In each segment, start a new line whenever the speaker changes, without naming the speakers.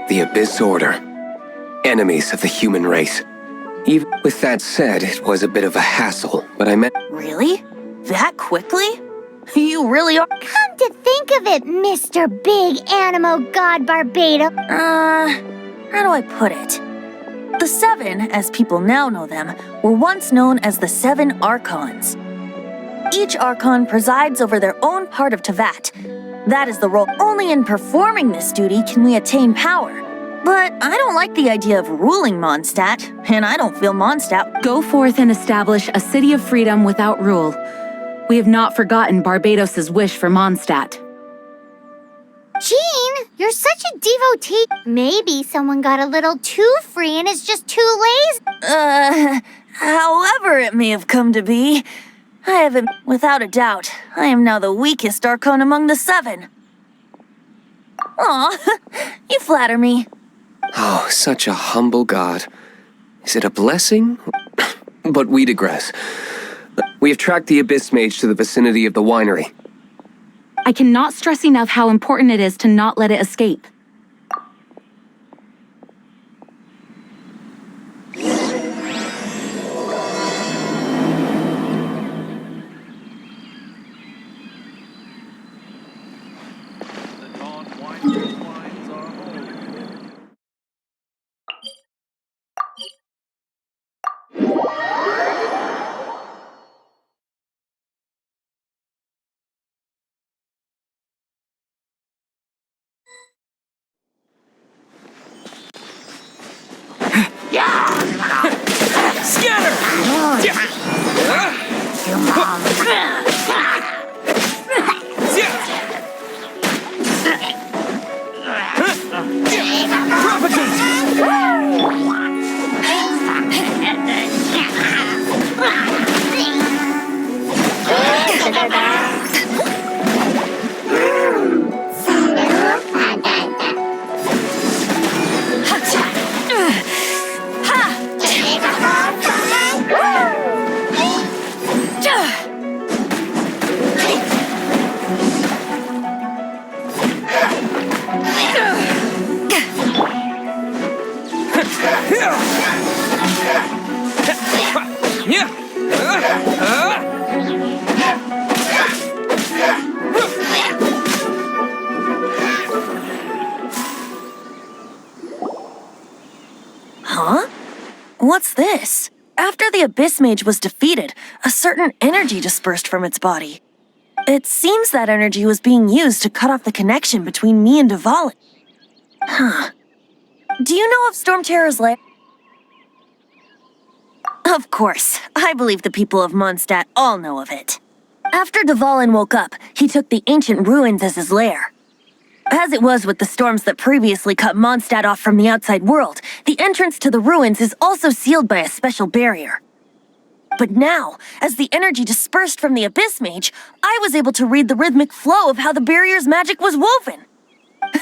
The Abyss Order. Enemies of the human race. Even with that said, it was a bit of a hassle, but I meant—
Really? That quickly? You really are—
Come to think of it, Mr. Big Animo God Barbado.
How do I put it? The Seven, as people now know them, were once known as the Seven Archons. Each Archon presides over their own part of Tevat. That is the role. Only in performing this duty can we attain power. But I don't like the idea of ruling Mondstadt, and I don't feel Mondstadt—
Go forth and establish a city of freedom without rule. We have not forgotten Barbados's wish for Mondstadt.
Jean, you're such a devotee. Maybe someone got a little too free and is just too lazy.
However it may have come to be, I haven't— Without a doubt, I am now the weakest Archon among the Seven. Aw, you flatter me.
Oh, such a humble god. Is it a blessing? But we digress. We have tracked the Abyss Mage to the vicinity of the winery.
I cannot stress enough how important it is to not let it escape.
Huh? What's this? After the Abyss Mage was defeated, a certain energy dispersed from its body. It seems that energy was being used to cut off the connection between me and Dvalin. Huh. Do you know of Storm Terror's lair? Of course. I believe the people of Mondstadt all know of it. After Dvalin woke up, he took the ancient ruins as his lair. As it was with the storms that previously cut Mondstadt off from the outside world, the entrance to the ruins is also sealed by a special barrier. But now, as the energy dispersed from the Abyss Mage, I was able to read the rhythmic flow of how the barrier's magic was woven.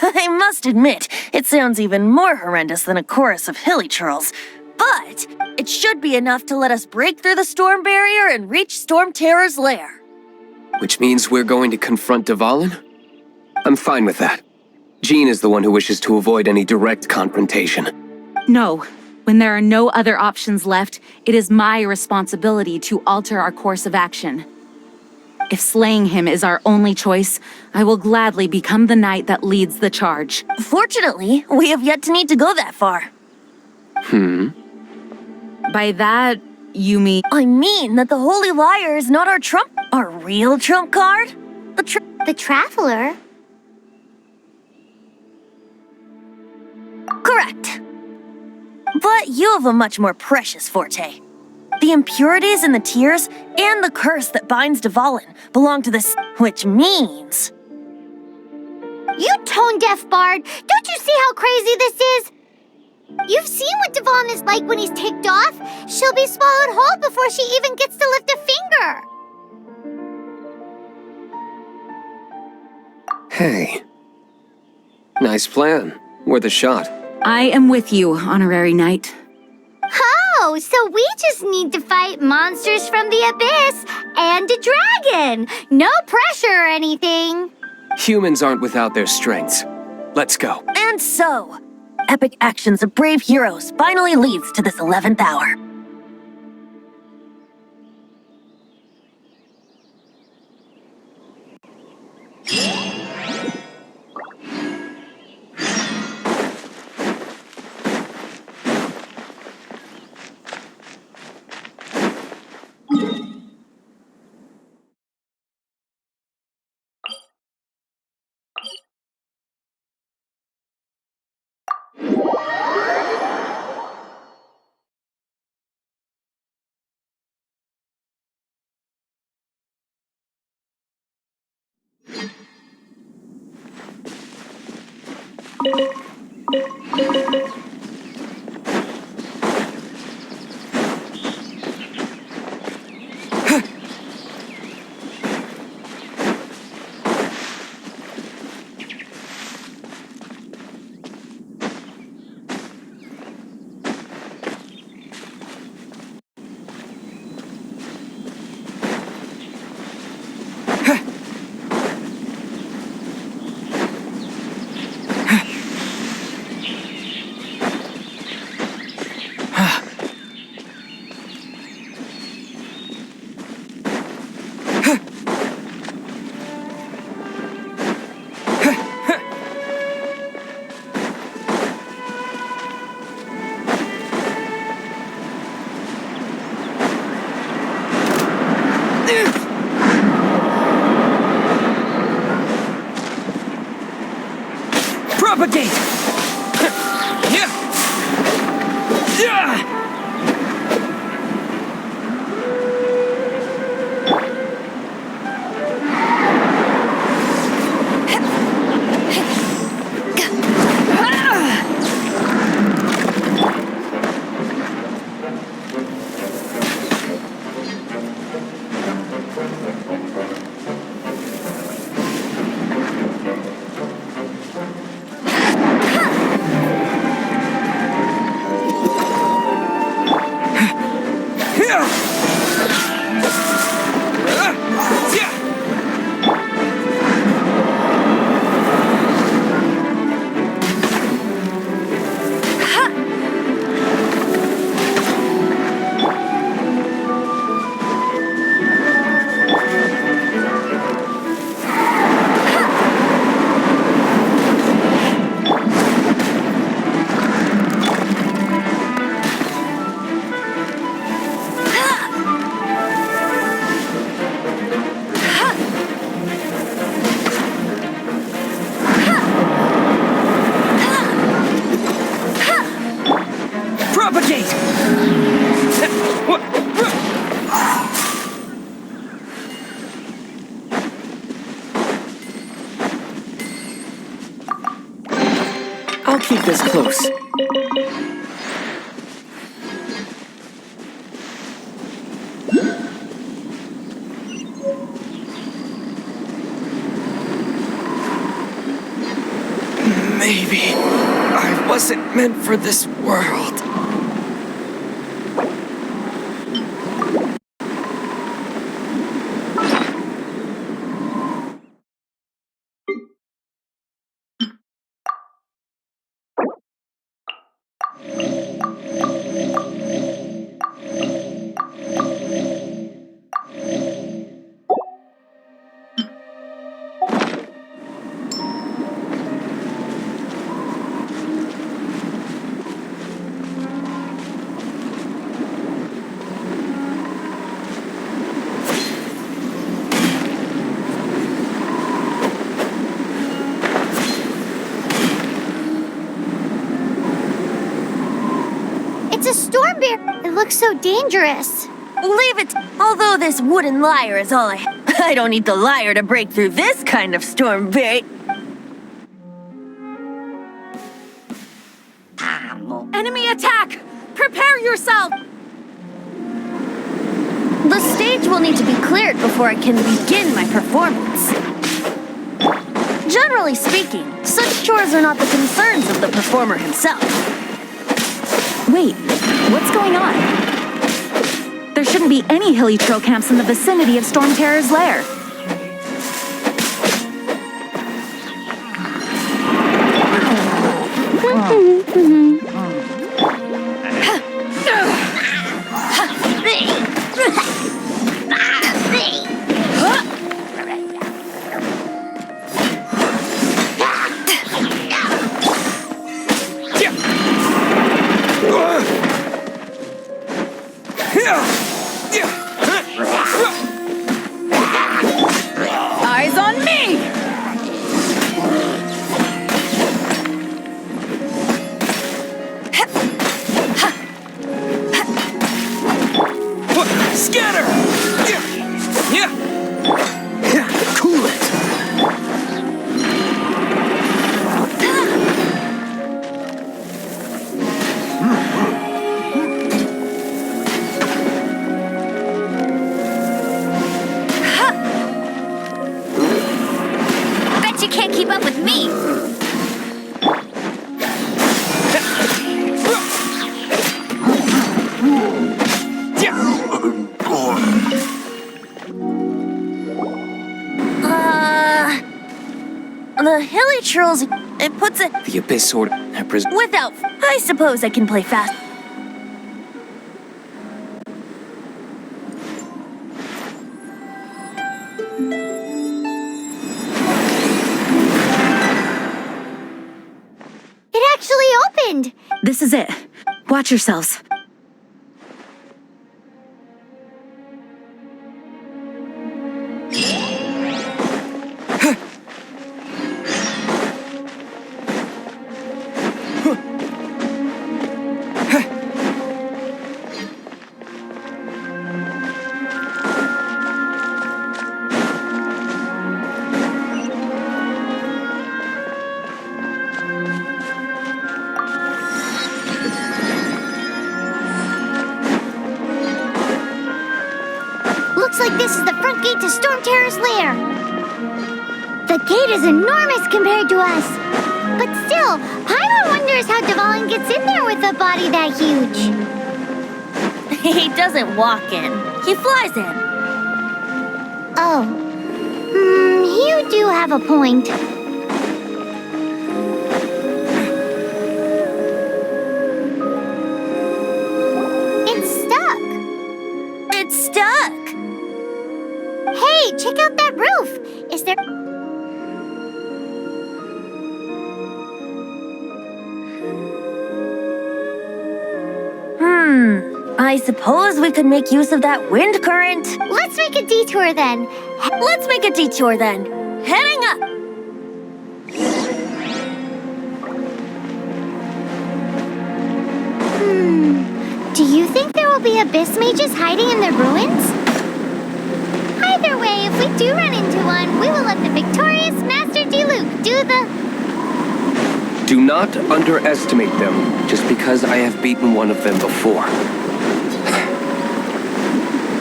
I must admit, it sounds even more horrendous than a chorus of hilly churls, but it should be enough to let us break through the storm barrier and reach Storm Terror's lair.
Which means we're going to confront Dvalin? I'm fine with that. Jean is the one who wishes to avoid any direct confrontation.
No. When there are no other options left, it is my responsibility to alter our course of action. If slaying him is our only choice, I will gladly become the knight that leads the charge.
Fortunately, we have yet to need to go that far.
By that, you mean—
I mean that the Holy Liar is not our real trump card?
The Traveler?
Correct. But you have a much more precious forte. The impurities in the tears and the curse that binds Dvalin belong to this, which means
You tone-deaf bard! Don't you see how crazy this is? You've seen what Devon is like when he's ticked off. She'll be swallowed whole before she even gets to lift a finger.
Hey. Nice plan. Worth a shot.
I am with you, Honorary Knight.
Oh, so we just need to fight monsters from the abyss and a dragon. No pressure or anything.
Humans aren't without their strengths. Let's go.
And so, epic actions of brave heroes finally leads to this 11th hour.
Propagate! I'll keep this close. Maybe I wasn't meant for this world.
It's a storm bear. It looks so dangerous.
Leave it. Although this wooden lyre is all I don't need the lyre to break through this kind of storm bear.
attack! Prepare yourself!
The stage will need to be cleared before I can begin my performance. Generally speaking, such chores are not the concerns of the performer himself.
Wait, what's going on? There shouldn't be any hilly trail camps in the vicinity of Storm Terror's lair. Eyes on me!
Scatter! Cool it!
Bet you can't keep up with me.
The hilly trolls, it puts it
The Abyss Order.
without. I suppose I can play fast.
It actually opened.
This is it. Watch yourselves.
Looks like this is the front gate to Storm Terror's lair. The gate is enormous compared to us. But still, Paimon wonders how Dvalin gets in there with a body that huge.
He doesn't walk in, he flies in.
Oh. You do have a point. It's stuck.
It's stuck.
Hey, check out that roof. Is there...
I suppose we could make use of that wind current.
Let's make a detour then.
Let's make a detour then. Heading up.
Do you think there will be abyss mages hiding in the ruins? Either way, if we do run into one, we will let the victorious Master Diluc do the...
Do not underestimate them just because I have beaten one of them before.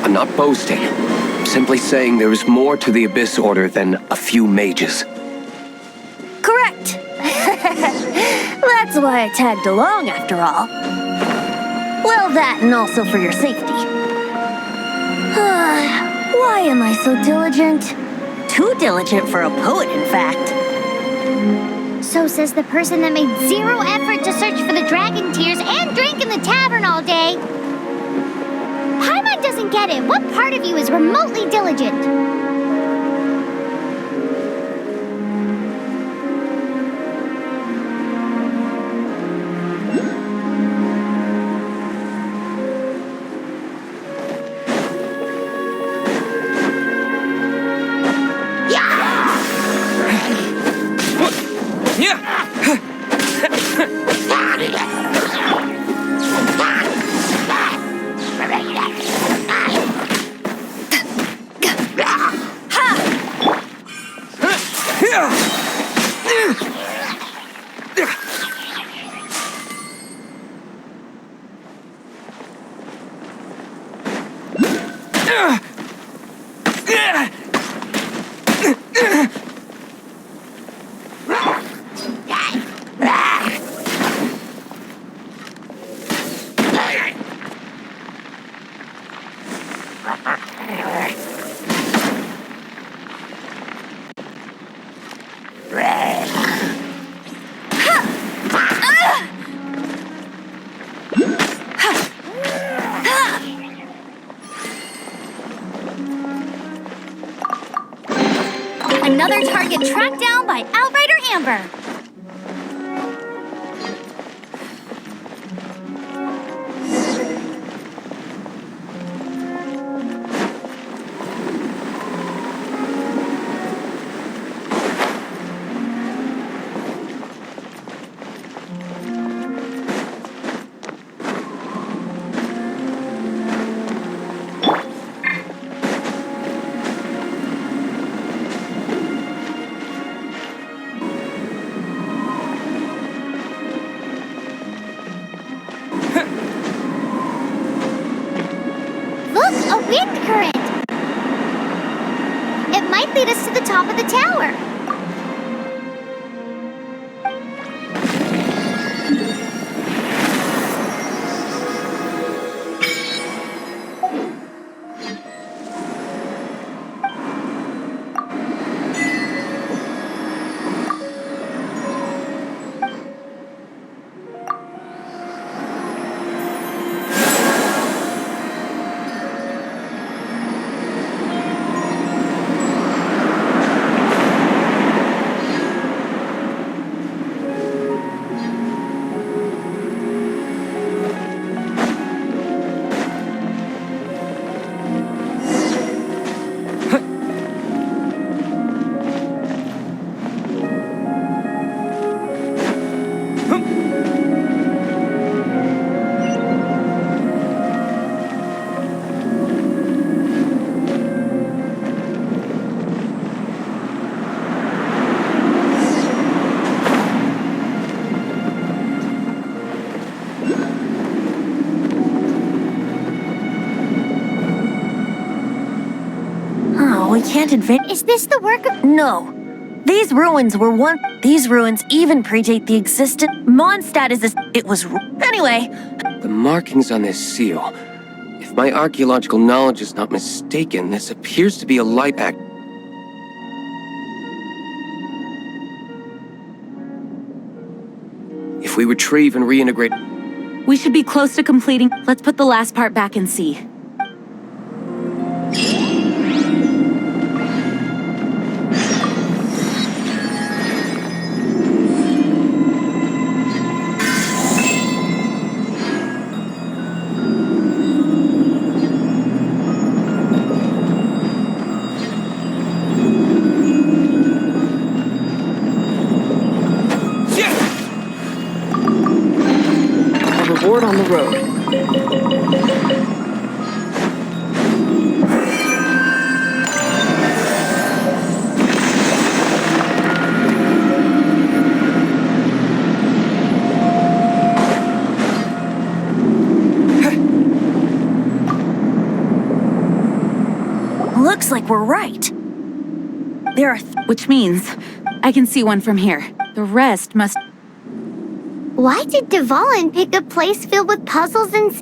I'm not boasting. I'm simply saying there is more to the Abyss Order than a few mages.
Correct. That's why I tagged along after all. Well, that and also for your safety. Why am I so diligent? Too diligent for a poet, in fact.
So says the person that made zero effort to search for the dragon tears and drank in the tavern all day. Paimon doesn't get it. What part of you is remotely diligent? Another target tracked down by Outrider Amber. Look, a wind current! It might lead us to the top of the tower.
Oh, we can't advance.
Is this the work of...
No. These ruins were one. These ruins even predate the existence. Mondstadt is this. It was. Anyway,
The markings on this seal. If my archaeological knowledge is not mistaken, this appears to be a light act. If we retrieve and reintegrate...
We should be close to completing. Let's put the last part back and see.
Board on the road.
looks like we're right. There are.
Which means I can see one from here. The rest must...
Why did Dvalin pick a place filled with puzzles and...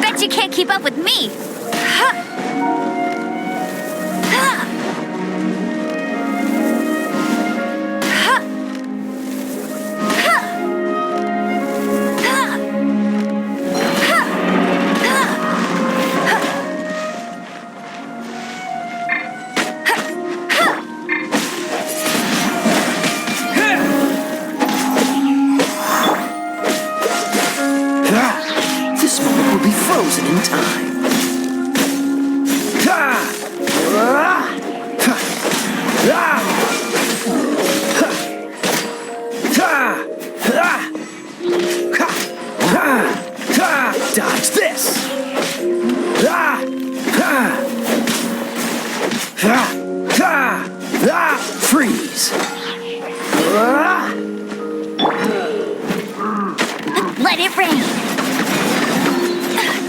Bet you can't keep up with me.
This moment will be frozen in time. Dodge this! Freeze!
Let it rain.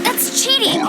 That's cheating.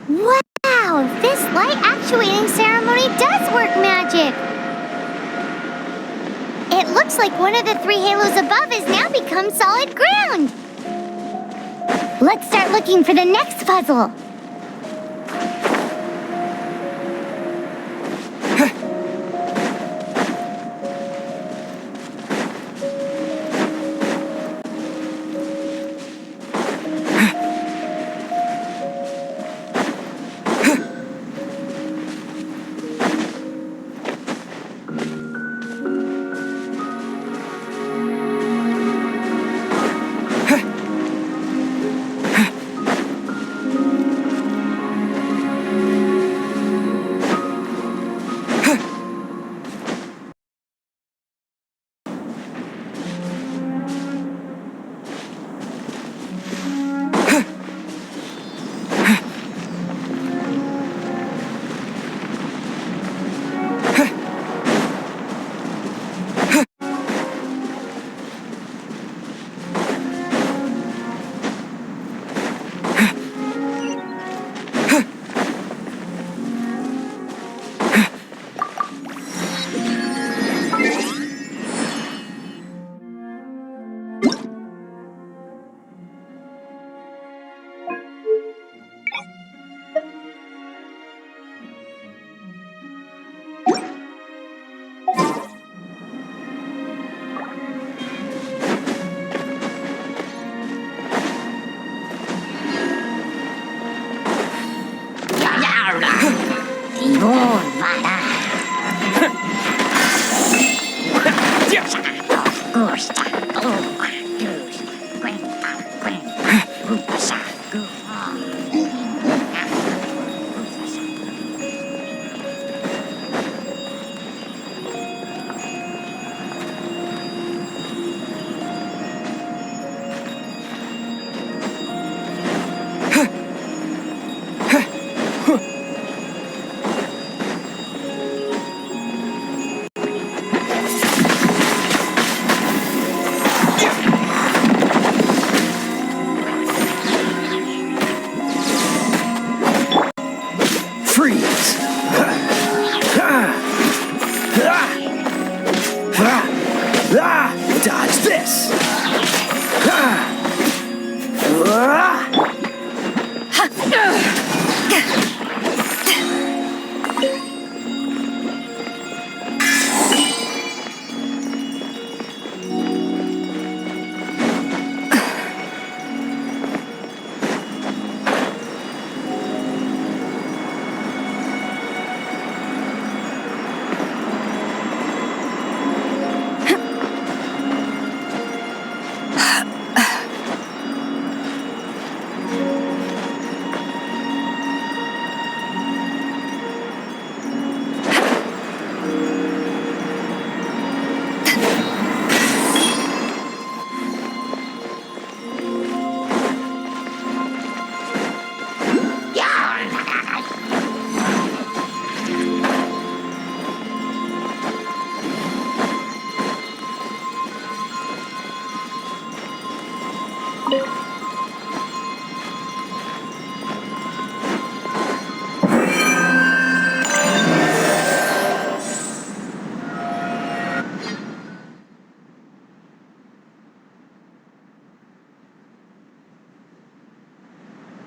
Wow, this light actuating ceremony does work magic! It looks like one of the three halos above has now become solid ground! Let's start looking for the next puzzle!
Freeze! Dodge this!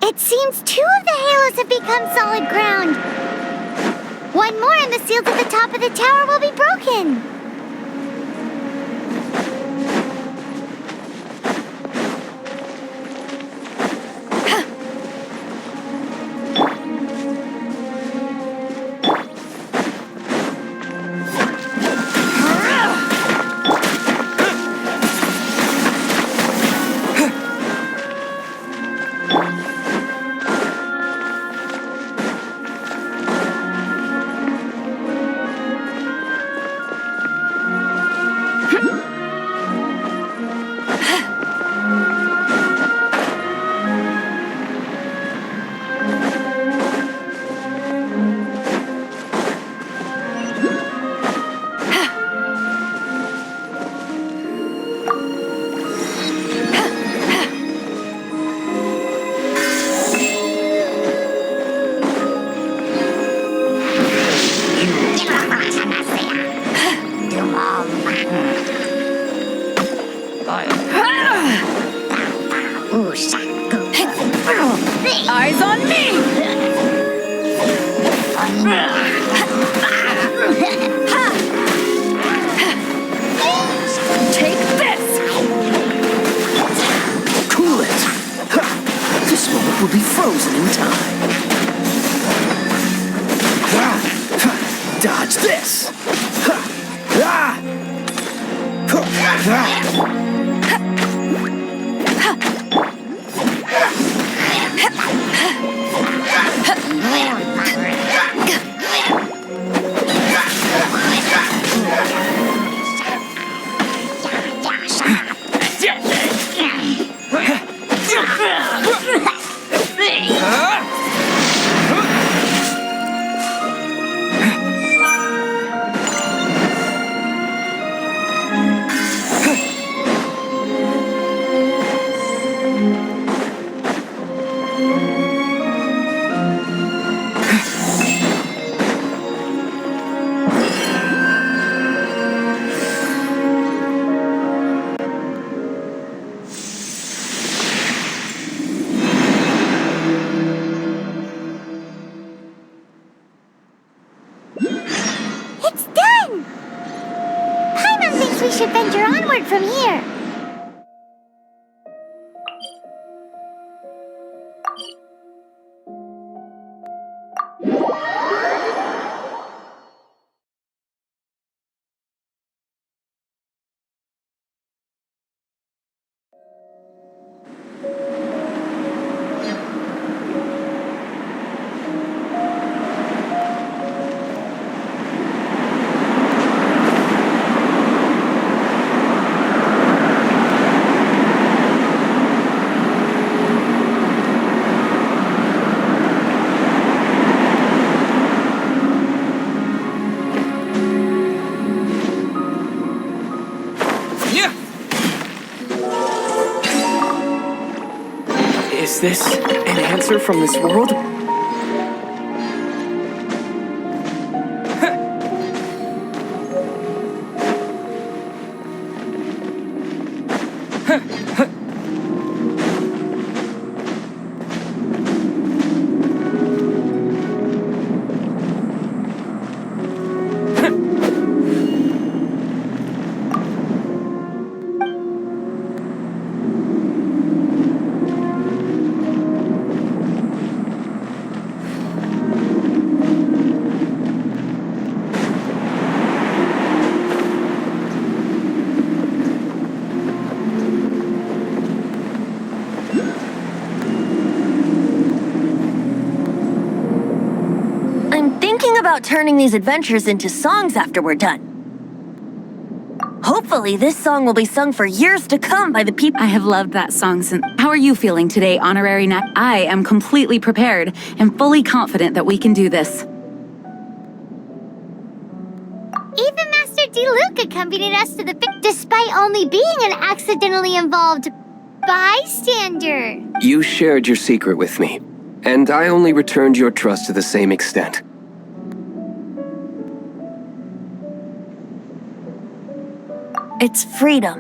It seems 2 of the halos have become solid ground. One more and the seals at the top of the tower will be broken.
Eyes on me! Take this!
Cool it! Ha! This moment will be frozen in time. Dodge this!
It's done! Paimon thinks we should venture onward from here.
Is this an answer from this world?
About turning these adventures into songs after we're done. Hopefully, this song will be sung for years to come by the people.
I have loved that song since. How are you feeling today, Honorary Knight? I am completely prepared and fully confident that we can do this.
Even Master D-Luke accompanied us to the despite only being an accidentally involved bystander.
You shared your secret with me, and I only returned your trust to the same extent.
It's freedom.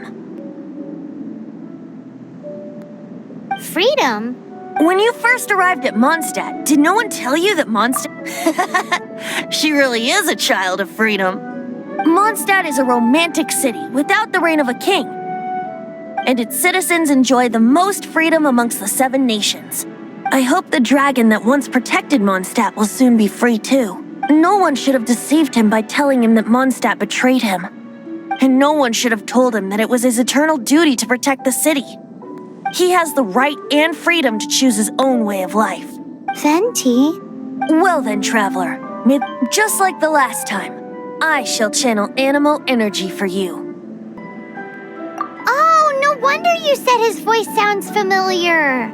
Freedom?
When you first arrived at Mondstadt, did no one tell you that Mondstadt... She really is a child of freedom. Mondstadt is a romantic city without the reign of a king. And its citizens enjoy the most freedom amongst the 7 nations. I hope the dragon that once protected Mondstadt will soon be free too. No one should have deceived him by telling him that Mondstadt betrayed him. And no one should have told him that it was his eternal duty to protect the city. He has the right and freedom to choose his own way of life.
Venti?
Well then, traveler, just like the last time, I shall channel animal energy for you.
Oh, no wonder you said his voice sounds familiar.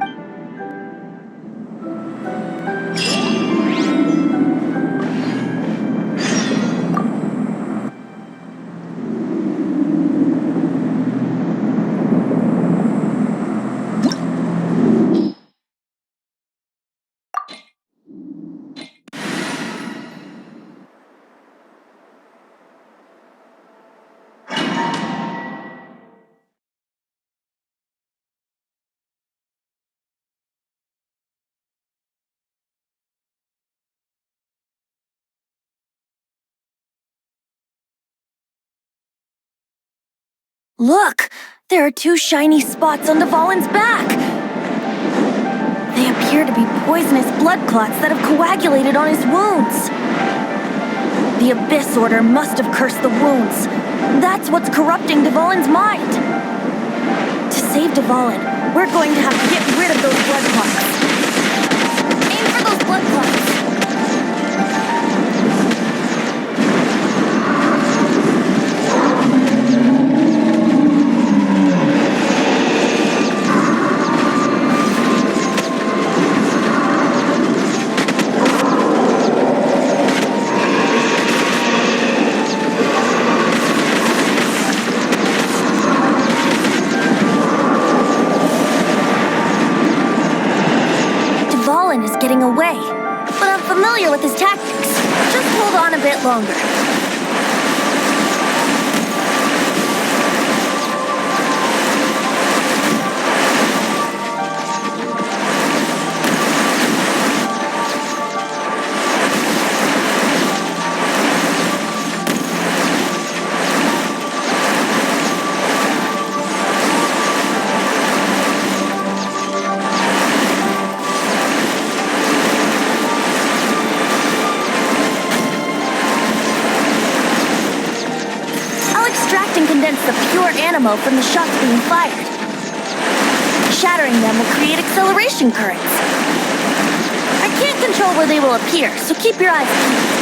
Look! There are 2 shiny spots on Dvalin's back! They appear to be poisonous blood clots that have coagulated on his wounds. The Abyss Order must have cursed the wounds. That's what's corrupting Dvalin's mind. To save Dvalin, we're going to have to get rid of those blood clots. Aim for those blood clots! Getting away, but I'm familiar with his tactics. Just hold on a bit longer. The pure animal from the shots being fired. Shattering them will create acceleration currents. I can't control where they will appear, so keep your eyes peeled.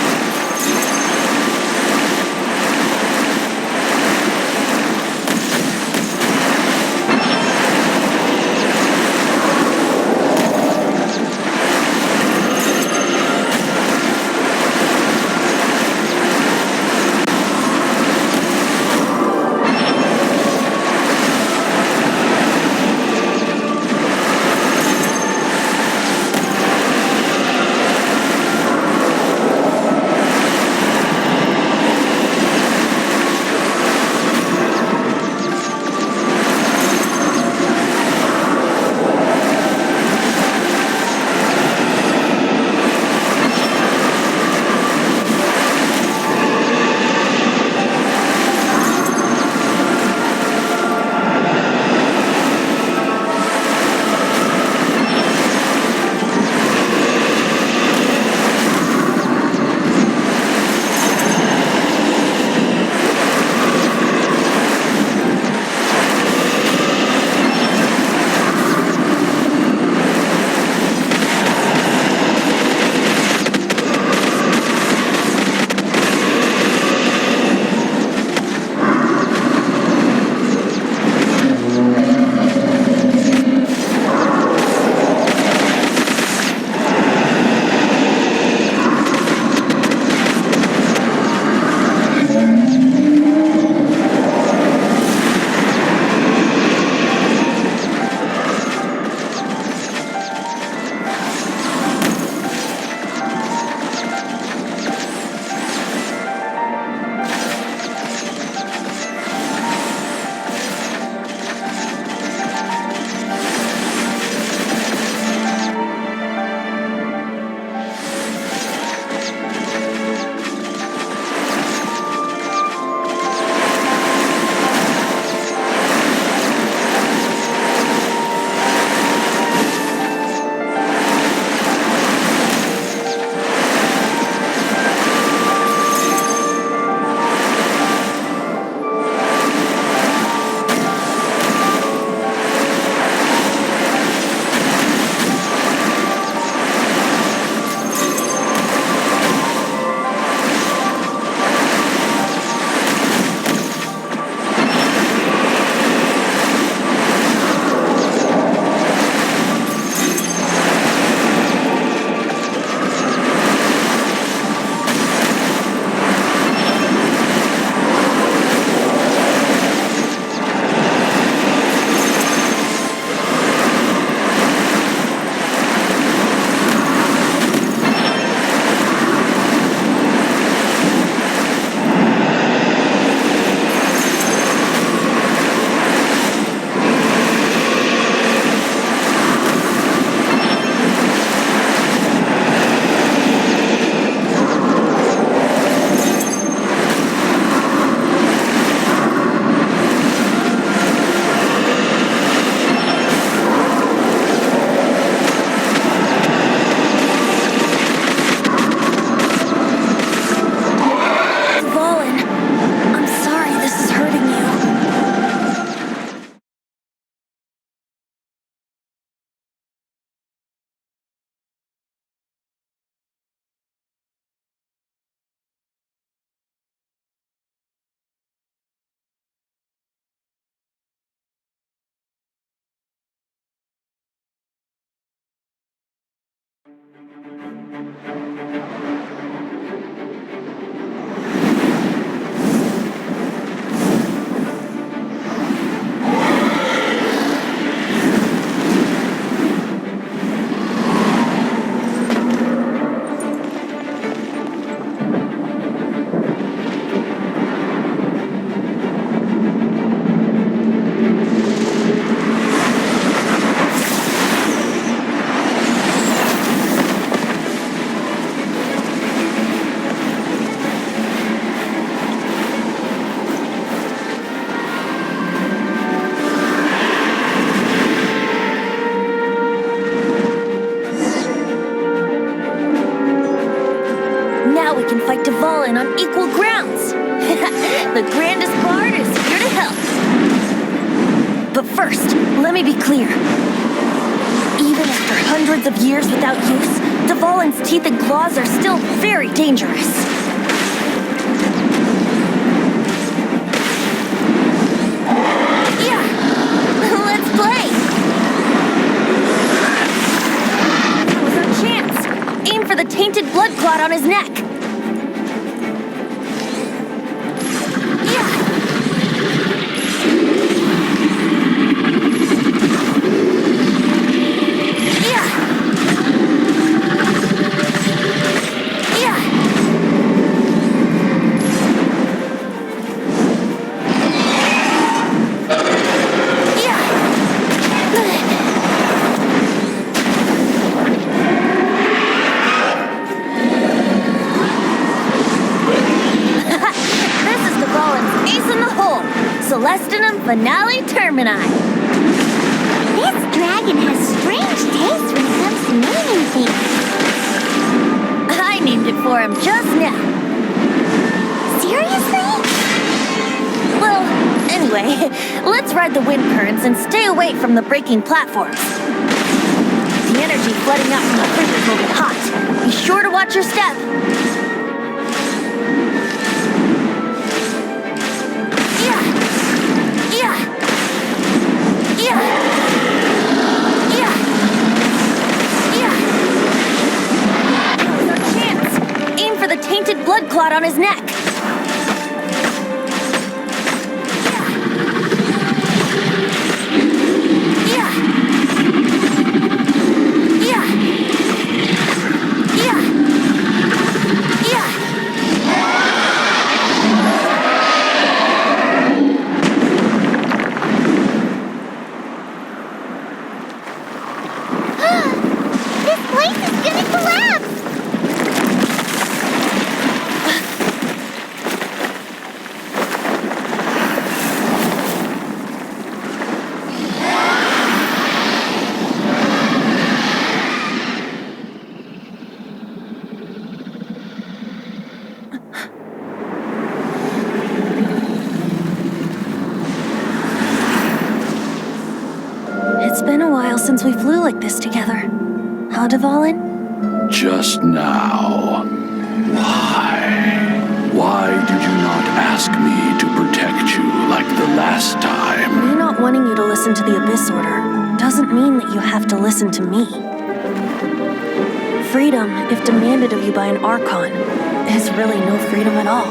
Now we can fight Dvalin on equal grounds. The grandest bard is here to help. But first, let me be clear. Even after hundreds of years without use, Dvalin's teeth and claws are still very dangerous. Yeah, let's play. That was our chance. Aim for the tainted blood clot on his neck. Celestinum Finale Termini.
This dragon has strange taste when it comes to naming things.
I named it for him just now.
Seriously?
Well, anyway, let's ride the wind currents and stay away from the breaking platforms. The energy flooding out from the fingers will be hot. Be sure to watch your step. Tainted blood clot on his neck.
This place is gonna collapse!
It's been a while since we flew like this together. Huh, Dvalin?
Just now. Why? Why did you not ask me to protect you like the last time?
Me not wanting you to listen to the Abyss Order doesn't mean that you have to listen to me. Freedom, if demanded of you by an Archon, is really no freedom at all.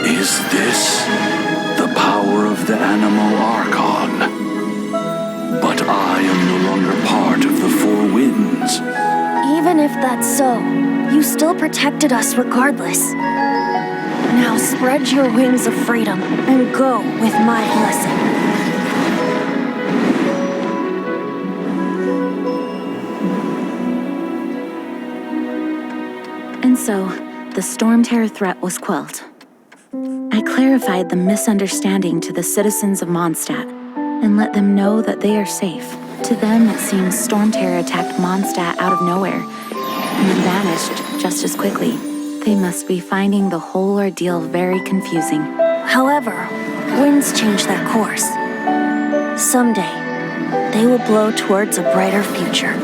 Is this the power of the Animal Archon? But I am no longer part of the Four Winds.
Even if that's so, you still protected us regardless. Now spread your wings of freedom and go with my blessing.
And so, the Storm Terror threat was quelled. I clarified the misunderstanding to the citizens of Mondstadt and let them know that they are safe. To them, it seems Storm Terror attacked Mondstadt out of nowhere and then vanished just as quickly. They must be finding the whole ordeal very confusing.
However, winds change their course. Someday, they will blow towards a brighter future.